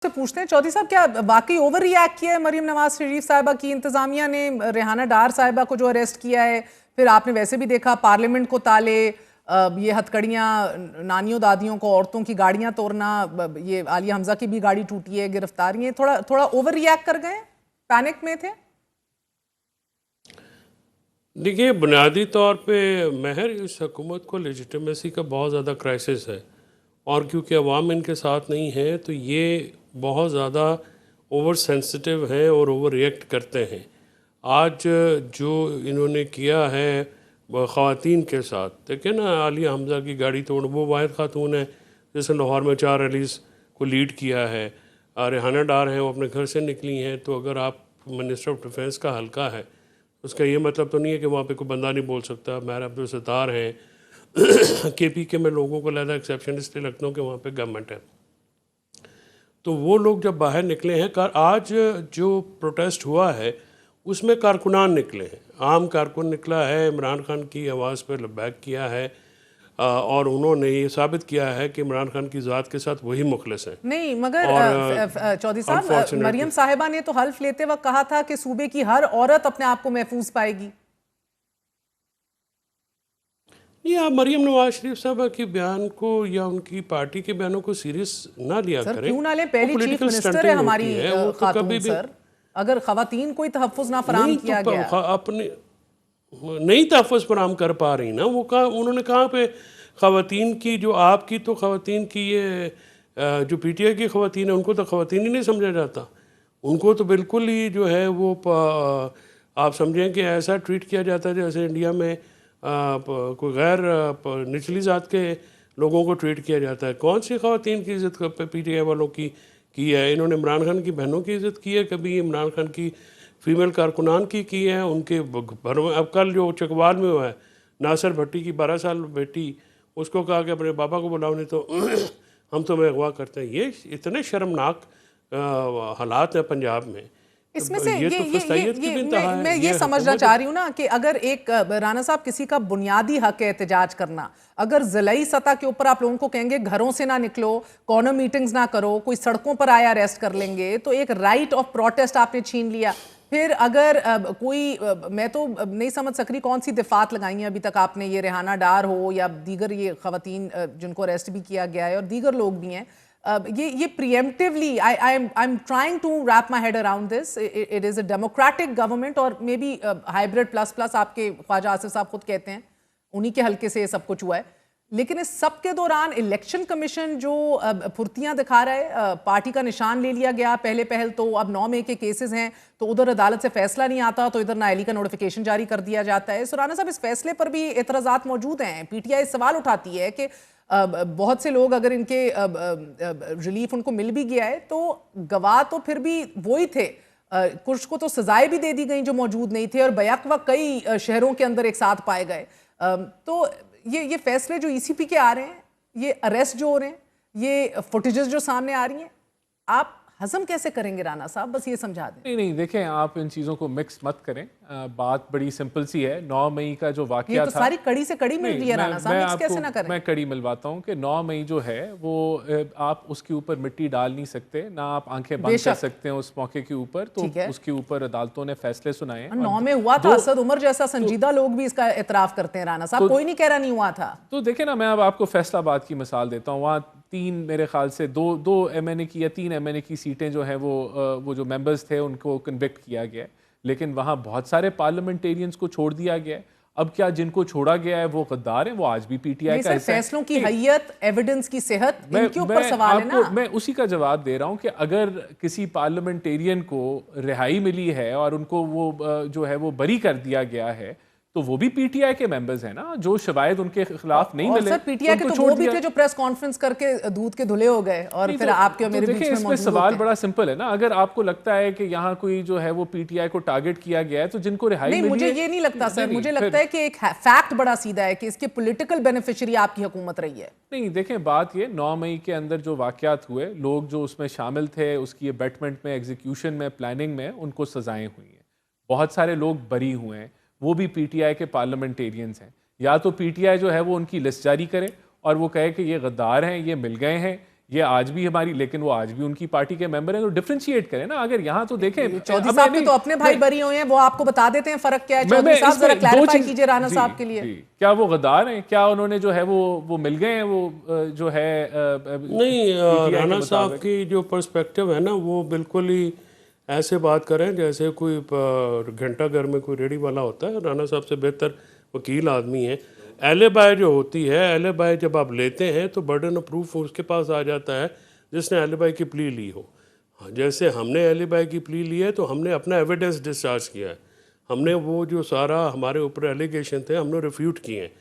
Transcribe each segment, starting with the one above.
से पूछते हैं चौधरी साहब, क्या वाकई ओवर रिएक्ट किया है मरियम नवाज शरीफ साहिबा की? इंतजामिया ने रेहाना डार साहिबा को जो अरेस्ट किया है, फिर आपने वैसे भी देखा पार्लियामेंट को ताले, ये हथकड़ियां नानियों दादियों को, औरतों की गाड़ियां तोड़ना, ये आलिया हमजा की भी गाड़ी टूटी है, गिरफ्तारियां, थोड़ा थोड़ा ओवर रिएक्ट कर गए, पैनिक में थे। देखिए, बुनियादी तौर पे महर इस हुकूमत को लेजिटिमेसी का बहुत ज़्यादा क्राइसिस है, और क्योंकि अवाम इनके साथ नहीं है तो ये बहुत ज़्यादा ओवर सेंसिटिव हैं और ओवर रिएक्ट करते हैं। आज जो इन्होंने किया है ख़वातीन के साथ, देखिए ना, आलिया हमज़ा की गाड़ी तोड़, वो वाहिद खातून है जिसने लाहौर में 4 रैलीज़ को लीड किया है। रेहाना डार हैं, वो अपने घर से निकली हैं, तो अगर आप मिनिस्टर ऑफ डिफेंस का हल्का है उसका ये मतलब तो नहीं है कि वहाँ पे कोई बंदा नहीं बोल सकता। महर अब्दुल सत्तार हैं KPK में लोगों को लगा एक्सेप्शन इसलिए लगता हूँ कि वहाँ पे गवर्नमेंट है, तो वो लोग जब बाहर निकले हैं, आज जो प्रोटेस्ट हुआ है उसमें कारकुनान निकले हैं, आम कारकुन निकला है, इमरान खान की आवाज़ पर लबैक किया है, और उन्होंने ये साबित किया है कि इमरान खान की ज़ात के साथ वही मुखलिस हैं। नहीं, मगर चौधरी साहब, मरियम साहिबा ने तो हल्फ लेते वक्त कहा था कि सूबे की हर औरत अपने आप को महफूज पाएगी। नहीं, आप मरियम नवाज शरीफ साहबा के बयान को या उनकी पार्टी के बयानों को सीरियस ना लिया सर, करें। क्यों ना ले? पहली चीफ मिनिस्टर है हमारी खातून सर। अगर खवातीन कोई तहफ़्फ़ुज़ ना फराम किया गया, अपने नहीं तहफ़्फ़ुज़ फराम कर पा रही ना, वो कहा, उन्होंने कहा पे ख़वातीन की, जो आपकी तो ख़वातीन की, ये जो PTI की ख़वातीन है उनको तो ख़वातीन ही नहीं समझा जाता, उनको तो बिल्कुल ही जो है वो आप समझें कि ऐसा ट्रीट किया जाता है जैसे इंडिया में कोई गैर निचली ज़ात के लोगों को ट्रीट किया जाता है। कौन सी ख़वातीन की इज़्ज़त PTI वालों की है? इन्होंने इमरान खान की बहनों की इज़्ज़त की है कभी? इमरान खान की फ़ीमेल कारकुनान की है, उनके घर में। अब कल जो चकवाल में हुआ है, नासिर भट्टी की 12 साल बेटी, उसको कहा कि अपने पापा को बुलाओ नहीं तो हम तुम्हें अगवा करते हैं। ये इतने शर्मनाक हालात हैं पंजाब में। इसमें से तो मैं ये समझना चाह रही हूँ ना कि अगर एक राना साहब, किसी का बुनियादी हक है एहतजाज करना, अगर ज़िलाई सतह के ऊपर आप लोगों को कहेंगे घरों से ना निकलो, कॉर्नर मीटिंग्स ना करो, कोई सड़कों पर आया अरेस्ट कर लेंगे, तो एक राइट ऑफ प्रोटेस्ट आपने छीन लिया। फिर अगर मैं तो नहीं समझ सक रही कौन सी दिफात लगाई है अभी तक आपने, ये रेहाना डार हो या दीगर ये खवातीन जिनको अरेस्ट भी किया गया है और दीगर लोग भी हैं, ये preemptively, I'm trying to wrap my head around this. It is a democratic government, और may be hybrid plus plus आपके ख्वाजा आसिफ साहब खुद कहते हैं, उन्हीं के हल्के से ये सब कुछ हुआ है। लेकिन इस सब के दौरान इलेक्शन कमीशन जो फुर्तियां दिखा रहा है, पार्टी का निशान ले लिया गया पहले पहल तो, अब 9 मई के केसेस हैं तो उधर अदालत से फैसला नहीं आता तो इधर नाअहली का नोटिफिकेशन जारी कर दिया जाता है। सुराना साहब, इस फैसले पर भी एतराज़ात मौजूद हैं। PTI सवाल उठाती है कि बहुत से लोग, अगर इनके रिलीफ उनको मिल भी गया है तो गवाह तो फिर भी वही थे, कुछ को तो सजाएं भी दे दी गई जो मौजूद नहीं थे और बैक वक्त कई शहरों के अंदर एक साथ पाए गए। तो ये फैसले जो ECP के आ रहे हैं, ये अरेस्ट जो हो रहे हैं, ये फुटेजेस जो सामने आ रही हैं, आप हजम कैसे करेंगे राना साहब? बस ये समझा दें। नहीं, देखें, आप इन चीज़ों को मिक्स मत करें। बात बड़ी सिंपल सी है। 9 मई का जो वाकया तो था, सारी कड़ी से कड़ी मिल रही है राना साहब, मिक्स कैसे ना करें? मैं कड़ी मिलवाता हूँ कि 9 मई जो है वो आप उसके ऊपर मिट्टी डाल नहीं सकते, ना आप आंखें बंद कर सकते हैं उस मौके के ऊपर। तो उसके ऊपर अदालतों ने फैसले सुनाए। 9 में हुआ था, असद उमर जैसा संजीदा लोग भी इसका एतराफ़ करते हैं राना साहब, कोई नहीं कह रहा नहीं हुआ था। तो देखें ना, मैं अब आपको फैसलाबाद की मिसाल देता हूँ। वहाँ 3, मेरे ख्याल से दो MNA की या 3 MNA की सीटें जो हैं वो जो मेंबर्स थे उनको कन्विक्ट किया गया है, लेकिन वहाँ बहुत सारे पार्लियामेंटेरियंस को छोड़ दिया गया है। अब क्या जिनको छोड़ा गया है वो गद्दार हैं? वो आज भी PTI का हिस्सा है। फैसलों की हैयत, एविडेंस की सेहत, इनके ऊपर सवाल है ना। मैं उसी का जवाब दे रहा हूँ कि अगर किसी पार्लियामेंटेरियन को रिहाई मिली है और उनको वो जो है वो बरी कर दिया गया है, तो वो भी PTI के मेंबर्स हैं ना, जो शवायद उनके खिलाफ नहीं मिले। सर, PTI के तो वो भी थे जो प्रेस कॉन्फ्रेंस करके दूध के धुले हो गए और फिर आपके और मेरे बीच में मौजूद थे। इसमें सवाल बड़ा सिंपल है ना, अगर आपको लगता है कि यहाँ कोई जो है वो PTI को टारगेट किया गया है, तो जिनको रिहाई मिली है। मुझे ये नहीं लगता सर, मुझे लगता है कि एक फैक्ट बड़ा सीधा है कि इसके पॉलिटिकल बेनिफिशियरी आपकी हुकूमत रही है। नहीं, देखें, बात ये 9 मई के अंदर जो वाकयात हुए, लोग जो उसमें शामिल थे, उसकी अबेटमेंट में, एग्जीक्यूशन में, प्लानिंग में, उनको सजाएं हुई हैं। बहुत सारे लोग बरी हुए हैं, वो भी PTI के पार्लियामेंटेरियंस हैं। या तो PTI जो है वो उनकी लिस्ट जारी करे और वो कहे कि ये गद्दार हैं, ये मिल गए हैं, ये आज भी हमारी, लेकिन वो आज भी उनकी पार्टी के मेंबर हैं, तो डिफरेंशिएट करें ना। अगर यहाँ तो देखें, चौधरी साहब के तो अपने भाई बरी हुए हैं, वो आपको बता देते हैं फर्क क्या है। चौधरी साहब जरा क्लैरिफाई कीजिए राणा साहब के लिए। क्या वो गद्दार हैं? क्या उन्होंने जो है वो मिल गए हैं, वो जो है नहीं, राणा साहब की जो पर्सपेक्टिव है ना, वो बिल्कुल ही ऐसे बात करें जैसे कोई घंटा घर में कोई रेडी वाला होता है। राणा साहब से बेहतर वकील आदमी है। एलिबाई जो होती है, एलिबाई जब आप लेते हैं तो बर्डन ऑफ प्रूफ उसके पास आ जाता है जिसने एलिबाई की प्ली ली हो। जैसे हमने एलिबाई की प्ली ली है तो हमने अपना एविडेंस डिस्चार्ज किया है। हमने वो जो सारा हमारे ऊपर एलिगेशन थे हमने रिफ्यूट किए हैं।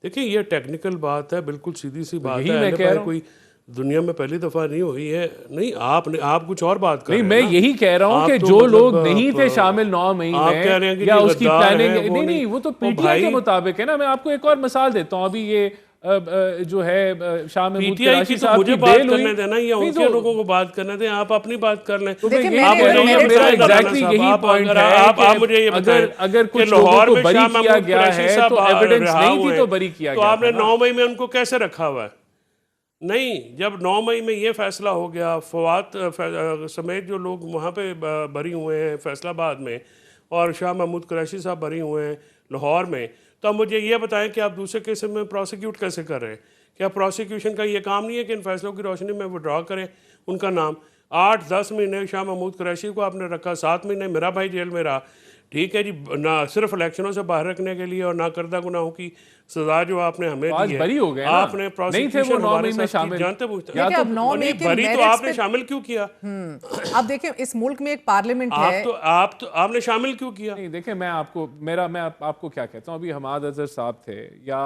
देखिए ये टेक्निकल बात है, बिल्कुल सीधी सी बात है। एलिबाई कोई दुनिया में पहली दफा नहीं हुई है। नहीं, आप कुछ और बात कर रहे हैं। नहीं, मैं यही कह रहा हूं कि जो लोग नहीं थे शामिल 9 मई में या उसकी प्लानिंग, नहीं वो तो पीटीआई के मुताबिक है ना। मैं आपको एक और मिसाल देता हूं। अभी ये जो है शाह महमूद कुरैशी साहब मुझे बात करने देना या उनके लोगों को बात करने दें। आप अपनी बात कर लें। मेरा एग्जैक्टली यही पॉइंट है। आप मुझे ये बताएं, अगर कुछ लोगों को बरी किया गया है तो एविडेंस नहीं थी तो बरी किया गया, तो आपने 9 मई में उनको कैसे रखा हुआ है? नहीं, जब 9 मई में ये फैसला हो गया, फवाद समेत जो लोग वहाँ पे बरी हुए हैं फैसलाबाद में, और शाह महमूद कुरैशी साहब बरी हुए हैं लाहौर में, तो अब मुझे ये बताएं कि आप दूसरे केस में प्रोसिक्यूट कैसे कर रहे हैं? क्या प्रोसिक्यूशन का ये काम नहीं है कि इन फैसलों की रोशनी में विड्रॉ करें उनका नाम? 8-10 महीने शाह महमूद कुरैशी को आपने रखा, 7 महीने मेरा भाई जेल में रहा। ठीक है जी, ना सिर्फ इलेक्शनों से बाहर रखने के लिए और ना करदा गुनाहों की सजा जो आपने हमें दी है। बरी हो गए आपने नहीं थे वो 9 मई में शामिल, जानते पूछते या तो 9 मई के बरी तो आपने शामिल क्यों किया? अब देखें इस मुल्क में एक पार्लियामेंट है, आप तो आपने शामिल क्यों किया? नहीं देखें, मैं आपको क्या कहता हूँ, अभी हमाद अजहर साहब थे या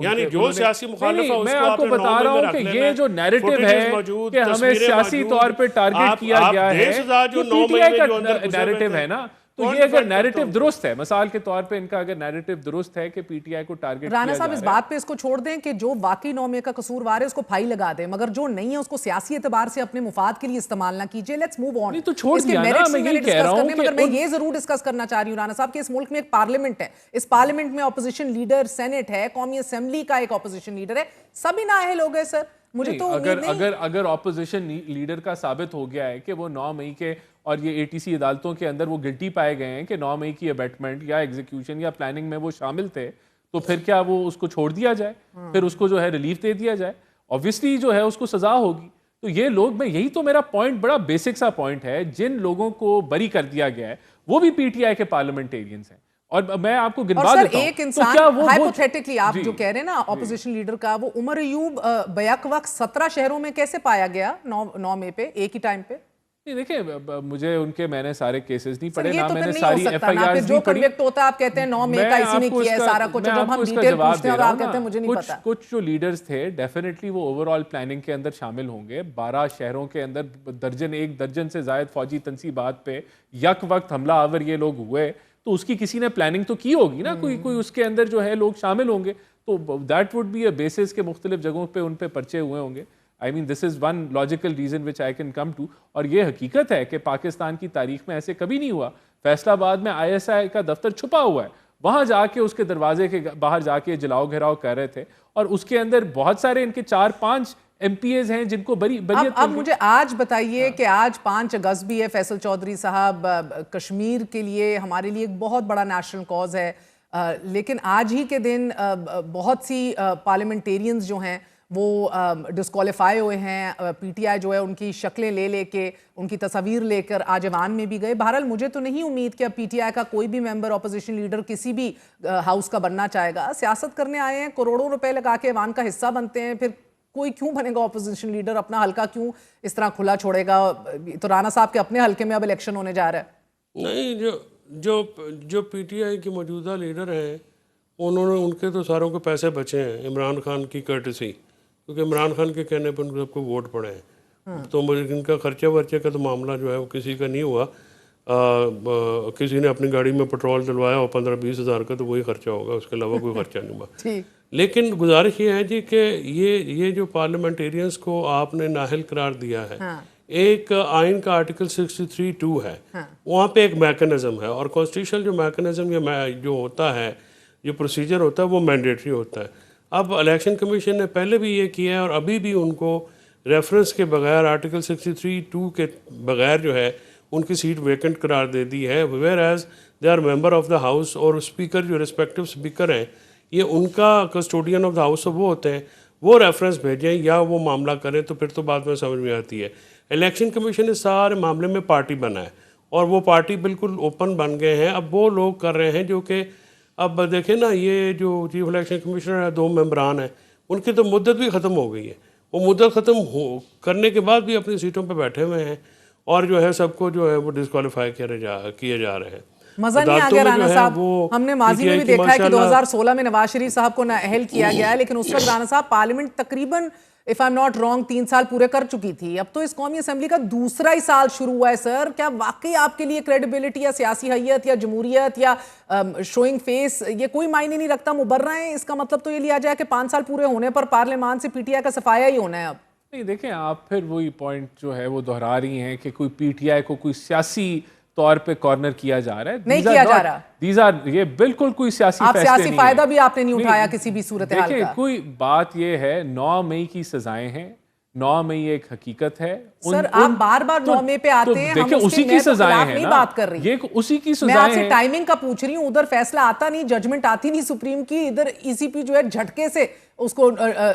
यानी जो सियासी मुखालिफ है मैं आपको बता रहा हूँ कि ये जो नैरेटिव है कि हमें सियासी तौर पे टारगेट किया गया है, जो 9 मई में नैरेटिव है ना, तो ये अगर नैरेटिव दुरुस्त है, मिसाल के तौर पे इनका अगर नैरेटिव दुरुस्त है कि पीटीआई को टारगेट राणा साहब इस बात पे इसको छोड़ दें कि जो वाकई 9 मई का कसूरवार है उसको फाई लगा दें, मगर जो नहीं है उसको सियासी एतबार से अपने मुफाद के लिए इस्तेमाल ना कीजिए। Let's move on. नहीं तो छोड़ दिया ना, मैं यही कह रहा हूं। मगर मैं ये जरूर डिस्कस करना चाह रही हूँ राणा साहब कि इस मुल्क में एक पार्लियामेंट है, इस पार्लियामेंट में ऑपोजिशन लीडर, सेनेट है, कौमी असेंबली का एक ऑपोजिशन लीडर है, सभी नाअहल हो गए सर। मुझे तो अगर ऑपोजिशन लीडर का साबित हो गया है कि वो 9 मई के और ये एटीसी अदालतों के अंदर वो गिल्टी पाए गए हैं कि 9 मई की अबेटमेंट या एग्जीक्यूशन या प्लानिंग में वो शामिल थे, तो फिर क्या वो उसको छोड़ दिया जाए? फिर उसको जो है रिलीफ दे दिया जाए? ऑब्वियसली जो है उसको सजा होगी। तो ये लोग, मैं यही तो मेरा पॉइंट, बड़ा बेसिक सा पॉइंट है, जिन लोगों को बरी कर दिया गया है वो भी पीटीआई के पार्लियामेंटेरियंस हैं। और मैं आपको गिनवा देता हूं, एक इंसान हाइपोथेटिकली आप जो कह रहे हैं ना ऑपोजिशन लीडर का, वो उमर अयूब बैक वक्त 17 शहरों में कैसे पाया गया 9 मई पे एक ही टाइम पे? देखिए, मुझे उनके मैंने सारे केसेस नहीं पढ़े, ना तो मैंने सारी एफआईआर जो कन्विक्ट होता है आप कहते हैं 9 मई का इसी ने किया है सारा कुछ, जब हम डिटेल पूछते हैं और आप कहते हैं मुझे नहीं पता। कुछ जो लीडर्स थे डेफिनेटली वो ओवरऑल प्लानिंग के अंदर शामिल होंगे। 12 शहरों के अंदर एक दर्जन से जायद फौजी तनसीबात पे यक वक्त हमला आवर ये लोग हुए, तो उसकी किसी ने प्लानिंग तो की होगी ना, कोई उसके अंदर जो है लोग शामिल होंगे, तो that would be a basis के मुख्तलिफ जगहों पे उन पे पर्चे हुए होंगे। I mean this is one logical reason which I can come to. और ये हकीकत है कि पाकिस्तान की तारीख में ऐसे कभी नहीं हुआ। फैसलाबाद में ISI का दफ्तर छुपा हुआ है, वहाँ जाके उसके दरवाजे के बाहर जाके जलाओ घेराव कर रहे थे, और उसके अंदर बहुत सारे इनके 4-5 MPAs हैं जिनको बरियत। अब मुझे आज बताइए कि आज 5 अगस्त भी है, फैसल चौधरी साहब, कश्मीर के लिए हमारे लिए एक बहुत बड़ा नेशनल कॉज है, लेकिन आज ही के दिन बहुत सी पार्लियामेंटेरियंस जो हैं वो डिस्क्वालीफाई हुए हैं। पीटीआई जो है उनकी शक्लें ले लेके, उनकी तस्वीर लेकर आज ऐवान में भी गए। बहरहाल मुझे तो नहीं उम्मीद कि अब पीटीआई का कोई भी मेंबर, ऑपोजिशन लीडर किसी भी हाउस का बनना चाहेगा। सियासत करने आए हैं, करोड़ों रुपए लगा के ऐवान का हिस्सा बनते हैं, फिर कोई क्यों बनेगा ऑपोजिशन लीडर? अपना हल्का क्यों इस तरह खुला छोड़ेगा? तो राणा साहब के अपने हल्के में अब इलेक्शन होने जा रहा है। नहीं, जो पीटीआई के मौजूदा लीडर हैं उन्होंने, उनके तो सारों के पैसे बचे हैं इमरान खान की कर्टसी, क्योंकि इमरान खान के कहने पर उनको सबको वोट पड़े हैं। तो मुझे इनका खर्चे वर्चे का तो मामला जो है वो किसी का नहीं हुआ। किसी ने अपनी गाड़ी में पेट्रोल डलवाया और 15-20 हज़ार का, तो वही खर्चा होगा, उसके अलावा कोई खर्चा नहीं हुआ। लेकिन गुजारिश ये है जी कि ये जो पार्लियामेंटेरियंस को आपने नाअहल करार दिया है, एक आइन का आर्टिकल 63(2) है, वहाँ पे एक मैकेनिज्म है, और कॉन्स्टिट्यूशनल जो मैकेनिज्म जो होता है, जो प्रोसीजर होता है, वो मैंडेटरी होता है। अब इलेक्शन कमीशन ने पहले भी ये किया है और अभी भी उनको रेफरेंस के बगैर आर्टिकल 63(2) के बगैर जो है उनकी सीट वेकेंट करार दे दी है, whereas they are member of the house, और स्पीकर जो रिस्पेक्टिव स्पीकर हैं ये उनका कस्टोडियन ऑफ द हाउस वो होते हैं, वो रेफरेंस भेजें या वो मामला करें तो फिर तो बात में समझ में आती है। इलेक्शन कमीशन इस सारे मामले में पार्टी बना है और वो पार्टी बिल्कुल ओपन बन गए हैं। अब वो लोग कर रहे हैं जो कि अब देखें ना, ये जो चीफ इलेक्शन कमिश्नर है, 2 मेंबरान हैं, उनकी तो मुद्दत भी ख़त्म हो गई है। वो मुद्दत ख़त्म हो करने के बाद भी अपनी सीटों पे बैठे हुए हैं और जो है सबको जो है वो डिस्क्वालीफाई किए जा रहे हैं। मजा नहीं आ गया राणा साहब, हमने माजी में भी देखा है कि 2016 में नवाज शरीफ साहब को नाअहल किया गया है, लेकिन उस वक्त राणा साहब पार्लियामेंट तकरीबन if I am not wrong 3 साल पूरे कर चुकी थी। अब तो इस कौमी असेंबली का दूसरा ही साल शुरू हुआ है सर। क्या वाकई आपके लिए क्रेडिबिलिटी या सियासी हैयत या जमहूरियत या शोइंग फेस ये कोई मायने नहीं रखता, मुबर रहे हैं? इसका मतलब तो ये लिया जाए कि 5 साल पूरे होने पर पार्लियामान से पीटीआई का सफाया ही होना है अब। नहीं देखें, आप फिर वही पॉइंट जो है वो दोहरा रही हैं कि कोई पीटीआई को कोई सियासी तौर पे कॉर्नर किया जा रहा है। नहीं किया जा रहा। ये बिल्कुल कोई सियासी आप फैसले सियासी नहीं फायदा है। भी आपने नहीं उठाया किसी भी सूरत हाल देखिए, का। कोई बात ये है 9 मई की सजाएं हैं, 9 मई एक हकीकत है। सर आप बार बार 9 मई पे आते हैं, देखिए उसी की सजाएं हैं नहीं ना, बात कर रही, ये उसी की मैं सजाएं आपसे हैं। टाइमिंग का पूछ रही हूँ। उधर फैसला आता नहीं, जजमेंट आती नहीं सुप्रीम की, इधर ईसीपी जो है झटके से उसको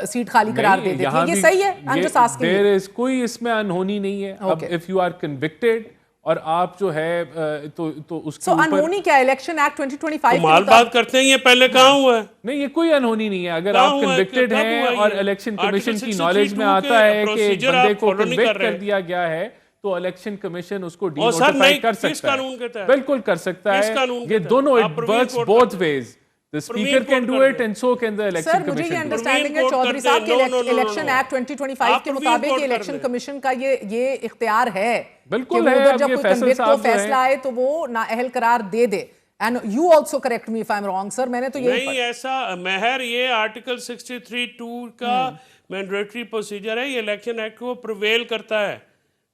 सीट खाली करार दे देती है। ये सही है? I'm just asking you. There is कोई इसमें अनहोनी नहीं है। अब इफ यू आर कन्विक्टेड और आप जो है तो उसके ऊपर अनहोनी क्या? इलेक्शन एक्ट 2025 माल बात करते हैं, ये पहले कहाँ हुआ है? नहीं, ये कोई अनहोनी नहीं है। अगर आप कन्विक्टेड हैं और इलेक्शन कमीशन की नॉलेज में आता है कि एक बंदे को कन्विक्ट कर दिया गया है तो इलेक्शन कमीशन उसको डीनोटिफाई कर सकता है। बिल्कुल कर सकता है। ये दोनों, it works both ways. The speaker can do it and so can the election sir मुझे ये commission do it. अंडरस्टैंडिंग है चौधरी साहब के इलेक्शन एक्ट 2025 के मुताबिक इलेक्शन कमीशन का ये इख्तियार है बिल्कुल कि वो है। उधर अब जब ये कोई फैसल कन्विक्ट को साहब जो फैसला है, आए तो वो नाअहल करार दे दे। And you also correct me if I am wrong sir, मैंने तो यही नहीं ऐसा महर, ये आर्टिकल 63(2) का मैंडेटरी प्रोसीजर है, ये इलेक्शन एक्ट को प्रिवेल करता है।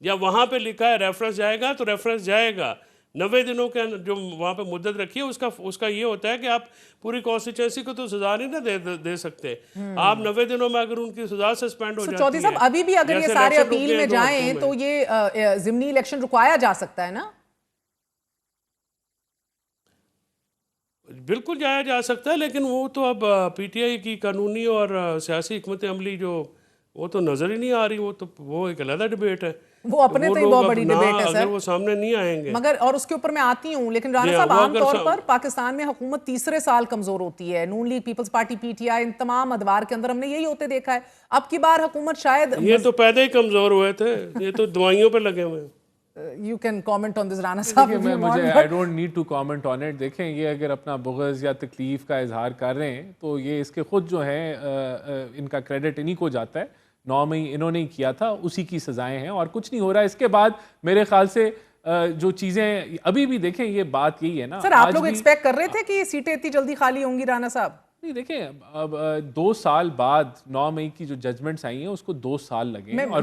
जब वहां पे लिखा है रेफरेंस जाएगा तो रेफरेंस जाएगा। 90 दिनों के जो वहाँ पे मुद्दत रखी है उसका ये होता है कि आप पूरी कॉन्स्टिट्यूंसी को तो सजा नहीं ना दे सकते। आप 90 दिनों में अगर उनकी सजा सस्पेंड हो जाती है, चौधरी साहब अभी भी अगर ये सारे अपील में जाएं तो ये जिमनी इलेक्शन रुकवाया जा सकता है ना? बिल्कुल जाया जा सकता है, लेकिन वो तो अब पीटीआई की कानूनी और सियासी हिकमत अमली जो वो तो नजर ही नहीं आ रही। वो एक अलग डिबेट है, वो अपने तो ही बहुत बड़ी डिबेट है सर, वो सामने नहीं आएंगे। मगर और उसके ऊपर मैं आती हूँ, लेकिन राणा साहब आमतौर पर पाकिस्तान में हुकूमत तीसरे साल कमजोर होती है। नून लीग, पीपल्स पार्टी, पीटीआई, इन तमाम अदवार के अंदर हमने यही होते देखा है। अब की बार हुकूमत शायद ये तो पैदा ही कमजोर हुए थे, ये तो दवाइयों पर लगे हुए हैं। You can comment on this Rana साहब। मुझे I don't need to comment on it. देखें, ये अगर अपना बुग़्ज़ या तकलीफ का इजहार कर रहे हैं तो ये इसके खुद जो है इनका क्रेडिट इन्हीं को जाता है। 9 मई इन्होंने ही किया था, उसी की सजाएं हैं और कुछ नहीं हो रहा है। इसके बाद मेरे ख्याल से जो चीज़ें अभी भी देखें, ये बात यही है ना सर, आप लोग एक्सपेक्ट कर रहे थे कि सीटें इतनी जल्दी खाली होंगी राणा साहब? नहीं, देखें अब 2 साल बाद 9 मई की जो जजमेंट्स आई हैं उसको 2 साल लगे हैं।